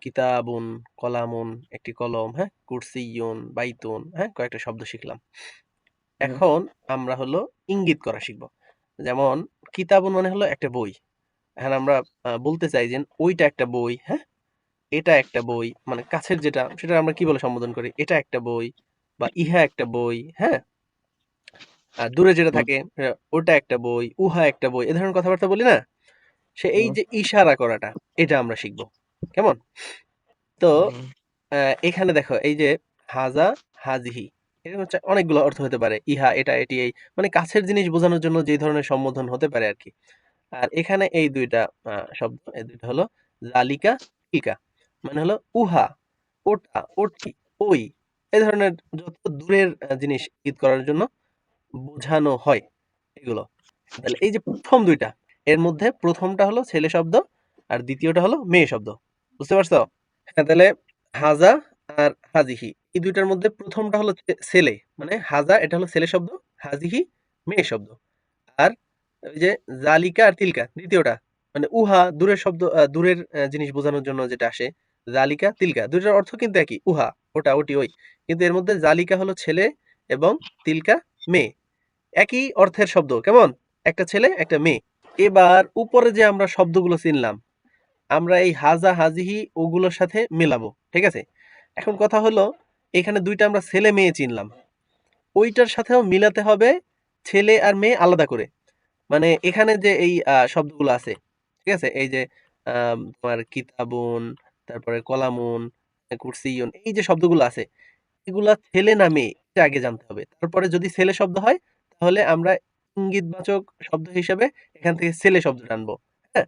কিতাবুন, কলামুন একটি কলম, হ্যাঁ? কুরসিয়ুন, বাইতুন, হ্যাঁ? কয়েকটা শব্দ শিখলাম। হুম, এখন আমরা হলো ইঙ্গিত করা শিখব। যেমন কিতাবুন মানে হলো একটা বই। এখন আমরা বলতে চাই যে ওইটা একটা বই, হ্যাঁ? এটা একটা বই, মানে কাছের যেটা সেটা আমরা কি বলে সম্বোধন করি? এটা একটা বই বা ইহা একটা বই, হ্যাঁ? আর দূরে যেটা হুম, থাকে ওটা একটা বই, উহা একটা বই। এ ধরনের কথাবার্তা বলি না? এই হুম, যে ইশারা করাটা, এটা আমরা শিখব। কেমন? তো হুম, আ এখানে দেখো এই যে হাযা, হাযিহি এরকম হচ্ছে অনেকগুলো অর্থ হতে পারে। ইহা, এটা, এটি, এই মানে কাছের জিনিস বোঝানোর জন্য যে ধরনের সম্বোধন হতে পারে আরকি। আর এখানে এই ২ টা শব্দ, এই ২ টা হলো যালিকা, তিলকা। মানে হলো উহা, ওটা, ওটি, ওই। এই ধরনের যত দূরের জিনিস ইঙ্গিত করার জন্য বোঝানো হয় এগুলো। তাহলে এই যে ১ম ২ টা, এর মধ্যে ১ম টা হলো ছেলে শব্দ আর ২য় টা হলো মেয়ে শব্দ। বুঝতে পারছো? হ্যাঁ, তাহলে হাজা আর হাজিহি এই ২ টার মধ্যে ১ম টা হলো ছেলে। মানে হাজা এটা হলো ছেলে শব্দ, হাজিহি মেয়ে শব্দ। আর ওই যে জালিকা আর তিলকা ২য় টা। মানে উহা দূরের শব্দ, দূরের জিনিস বোঝানোর জন্য যেটা আসে। জালিকা, তিলকা ২ টার অর্থ কিন্তু একই। উহা, ওটা, ওটি, ওই। কিন্তু এর মধ্যে জালিকা হলো ছেলে এবং তিলকা মেয়ে। একই অর্থের শব্দ। কেমন? একটা ছেলে, একটা মেয়ে। এবার উপরে যে আমরা শব্দগুলো চিনলাম, আমরা এই হাজা, হাজিহি ওগুলোর সাথে মেলাবো। ঠিক আছে? এখন কথা হলো এখানে ২ টা আমরা ছেলে মেয়ে চিনলাম। ওইটার সাথেও মিলাতে হবে ছেলে আর মেয়ে আলাদা করে। মানে এখানে যে এই শব্দগুলো আছে, ঠিক আছে? এই যে তোমার কিতাবুন, তারপরে কলামুন, কুরসিয়ুন এই যে শব্দগুলো আছে, এগুলা ছেলে না মেয়ে এটা আগে জানতে হবে। তারপরে যদি ছেলে শব্দ হয় তাহলে আমরা ইঙ্গিতবাচক শব্দ হিসেবে এখান থেকে ছেলে শব্দটা আনবো। হ্যাঁ?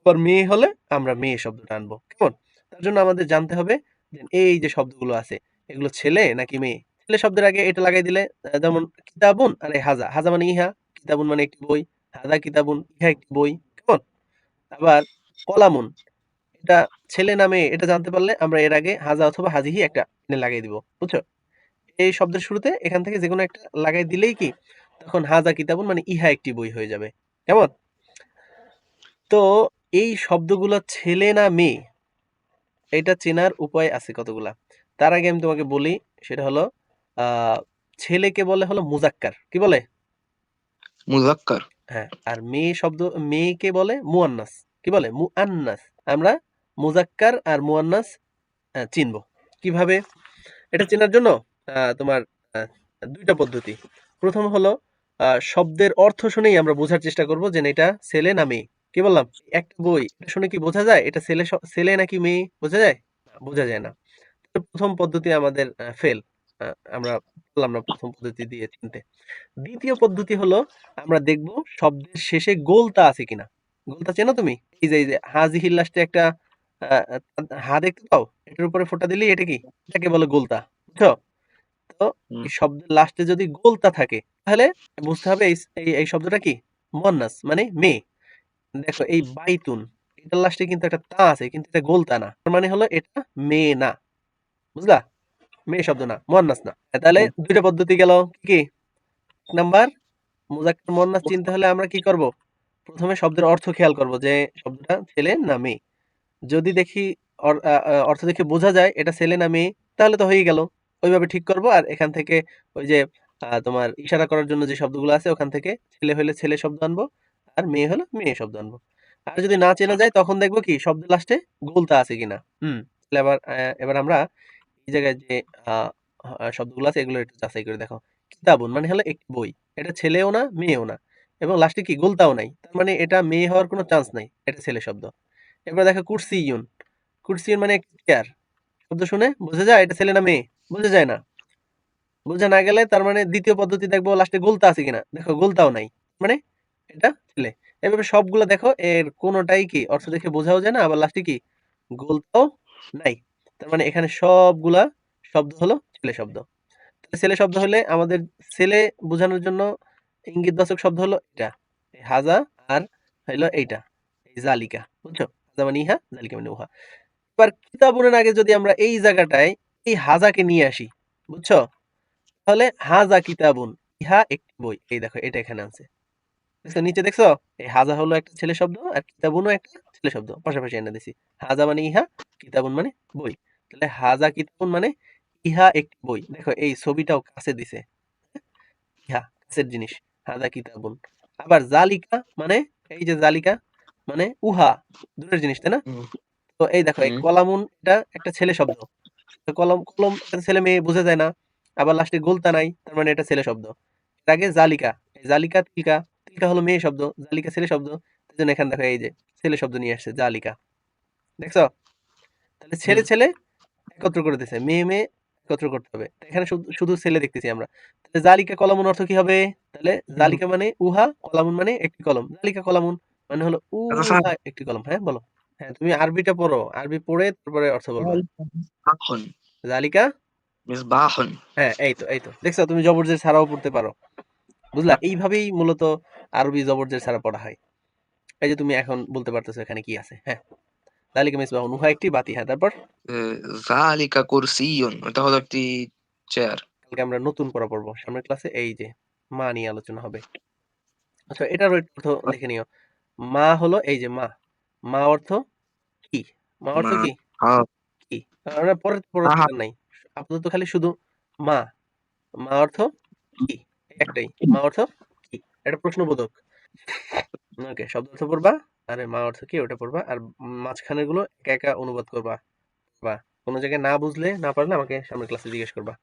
আবার মেয়ে হলে আমরা মেয়ে শব্দটা আনবো। কেমন? তার জন্য আমাদের জানতে হবে যে এই যে শব্দগুলো আছে এগুলো ছেলে নাকি মেয়ে? ছেলে শব্দের আগে এটা লাগাই দিলে যেমন কিতাবুন আর এই হাজা। হাজা মানে ইহা, কিতাবুন মানে একটি বই, হাজা কিতাবুন ইহা একটি বই। কেমন? আবার কলামুন এটা ছেলে না মেয়ে এটা জানতে পারলে আমরা এর আগে হাজা অথবা হাজিহি একটা এনে লাগাই দিব। বুঝছো? এই শব্দের শুরুতে এখান থেকে যেকোনো একটা লাগাই দিলেই কি তখন হাজা কিতাবুন মানে ইহা একটি বই হয়ে যাবে। কেমন? তো এই শব্দগুলো ছেলে না মেয়ে এটা চেনার উপায় আছে কতগুলা। তার আগে আমি তোমাকে বলি সেটা হলো আ ছেলেকে বলে হলো মুযাক্কার। কি বলে? মুজাক্কার। হ্যাঁ, আর মেয়েকে বলে মুয়ান্নাস। কি বলে? মুআন্নাস। আমরা মুযাক্কার আর মুয়ান্নাস চিনব। কিভাবে? এটা চেনার জন্য তোমার আ ২ টা পদ্ধতি। ১ম হলো শব্দের অর্থ শুনেই আমরা বোঝার চেষ্টা করব যে এটা ছেলে না মেয়ে। কি বললাম? একটা বই এটা শুনে কি বোঝা যায় এটা ছেলে নাকি মেয়ে বোঝা যায়? না, বোঝা যায় না। তো ১ম পদ্ধতি আমাদের ফেল। আ আমরা পারলাম না ১ম পদ্ধতি দিয়ে চিনতে। ২য় পদ্ধতি হলো আমরা দেখব শব্দের শেষে গোলতা আছে কিনা। গোলতা চেনো তুমি? এই যে হাজিহির লাস্টে একটা আ হা দেখতে পাও? এটার উপরে ফোঁটা দিলেই এটা কি? এটাকে বলে গোলতা। বুঝছো? তো হুম, এই শব্দের লাস্টে যদি গোলতা থাকে তাহলে বুঝতে হবে এই শব্দটা কি? মুয়ান্নাস মানে মেয়ে। দেখো এই বাইতুন এটার লাস্টে কিন্তু একটা তা আছে কিন্তু এটা গোলতা না। তার মানে হলো এটা মেয়ে না। বুঝলা? মেয়ে শব্দ না, মুয়ান্নাস না। তাহলে হুম, ২ টা পদ্ধতি গেল। কি? ১ নাম্বার মুযাক্কার মুয়ান্নাস চিনতে হলে আমরা কি করব? ১ম এ শব্দের অর্থ খেয়াল করব যে শব্দটা ছেলে না মেয়ে। যদি দেখি অর্থ দেখে বোঝা যায় এটা ছেলে না মেয়ে তাহলে তো হয়েই গেল। ওইভাবে ঠিক করব আর এখান থেকে ওই যে তোমার ইশারা করার জন্য যে শব্দগুলো আছে ওখান থেকে ছেলে হলে ছেলে শব্দ আনবো আর মেয়ে হলে মেয়ে শব্দ আনবো। আর যদি না চেনা যায় তখন দেখব কি শব্দের লাস্টে গোলতা আছে কিনা। তাহলে এবার আমরা এই জায়গায় যে আ শব্দগুলো আছে এগুলো একটু যাচাই করে দেখো। কিতাবুন মানে হলো একটি বই। এটা ছেলেও না, মেয়েও না। এবং লাস্টে কি গোলতাও নাই। তার মানে এটা মেয়ে হওয়ার কোনো চান্স নাই। এটা ছেলে শব্দ। এবার দেখো কুরসিয়ুন। কুরসিয়ুন মানে একটি চেয়ার। শব্দ শুনে বোঝা যায় এটা ছেলে না মেয়ে? বোঝা যায় না। বোঝা না গেলে তার মানে ২য় পদ্ধতি দেখবো লাস্টে গোলতা আছে কিনা। দেখো গোলতাও নাই। মানে এটা ছেলে। এভাবে সবগুলো দেখো এর কোনটাই কি অর্থ দেখে বোঝাও যায় না আবার লাস্টে কি গোলতাও নাই। তার মানে এখানে সবগুলা শব্দ হলো ছেলে শব্দ। তাহলে ছেলে শব্দ হলে আমাদের ছেলে বোঝানোর জন্য ইঙ্গিতবাচক শব্দ হলো এটা। এই হাজা আর হইলো এইটা। এই জালিকা। বুঝছো? হাজা মানে ইহা, জালিকা মানে উহা। এবার কিতাবুনের আগে যদি আমরা এই জায়গাটায় এই হাজাকে নিয়ে আসি। বুঝছো? তাহলে হাজা কিতাবুন। ইহা একটি বই। এই দেখো এটা এখানে আছে। দেখছো নিচে দেখছো? এই হাজা হলো একটা ছেলে শব্দ আর কিতাবুনও একটা ছেলে শব্দ পাশাপাশি এনে দিছি। হাজা মানে ইহা, কিতাবুন মানে বই। তাহলে হাজা কিতাবুন মানে ইহা একটি বই। দেখো এই ছবিটাও কাছে দিছে। ইহা কাছের জিনিস। হাজা কিতাবুন। আবার জালিকা মানে এই যে জালিকা মানে উহা দূরের জিনিস, তাই না? হুম, তো এই দেখো এই হুম। কলামুন এটা একটা ছেলে শব্দ। তো কলম কলম এটা ছেলে মেয়ে বোঝা যায় না। আবার লাস্টে গোলতা নাই, তার মানে এটা ছেলে শব্দ। এর আগে জালিকা, এই জালিকা তিলকা, তিলকা হলো মেয়ে শব্দ, জালিকা ছেলে শব্দ। এই জন্য এখানে দেখো এই যে ছেলে শব্দ নিয়ে আসছে জালিকা। দেখছো? তাহলে ছেলে হুম, ছেলে একত্র করে দিছে, মেয়ে মেয়ে একত্র করতে হবে। তো এখানে শুধু শুধু ছেলে দেখতেছি আমরা। তাহলে জালিকা কলামুন অর্থ কি হবে? তাহলে হুম। জালিকা মানে উহা, কলামুন মানে একটি কলম। জালিকা কলামুন মানে হলো আচ্ছা স্যার, উহা একটি কলম। হ্যাঁ বলো। হ্যাঁ তুমি আরবিটা পড়ো, আরবি পড়ে তারপরে অর্থ বলবা। মিসবাহুন, জালিকা, মিসবাহুন। হ্যাঁ এই তো দেখছো তুমি জবরজের ছাড়াও পড়তে পারো। বুঝলা? এইভাবেই মূলত আরবি জবরজের ছাড়া পড়া হয়। এই যে তুমি এখন বলতে পারতেছো এখানে কি আছে। হ্যাঁ, জালিকা মিসবাহুন, উহা একটি বাতি। হ্যাঁ তারপর জালিকা কুরসিয়ুন, ওটা হলো একটি চেয়ার। কালকে আমরা নতুন পড়া পড়বো সামনের ক্লাসে। এই যে মা নিয়ে আলোচনা হবে। আচ্ছা এটারও একটু অর্থ দেখে নিও। মা হলো এই যে মা, মা অর্থ কি? মা অর্থ মা, কি? হা, কি? আমরা পরে পড়ার হা, দরকার নাই। আপাতত খালি শুধু মা। মা অর্থ কি? এই একটাই। মা অর্থ কি? এটা প্রশ্নবোধক। ওকে, শব্দ অর্থ পড়বা, আরে মা অর্থ কি ওটা পড়বা, আর মাঝখানের গুলো একা একা অনুবাদ করবা। বা কোনো জায়গায় না বুঝলে না পারলে আমাকে সামনের ক্লাসে জিজ্ঞেস করবা।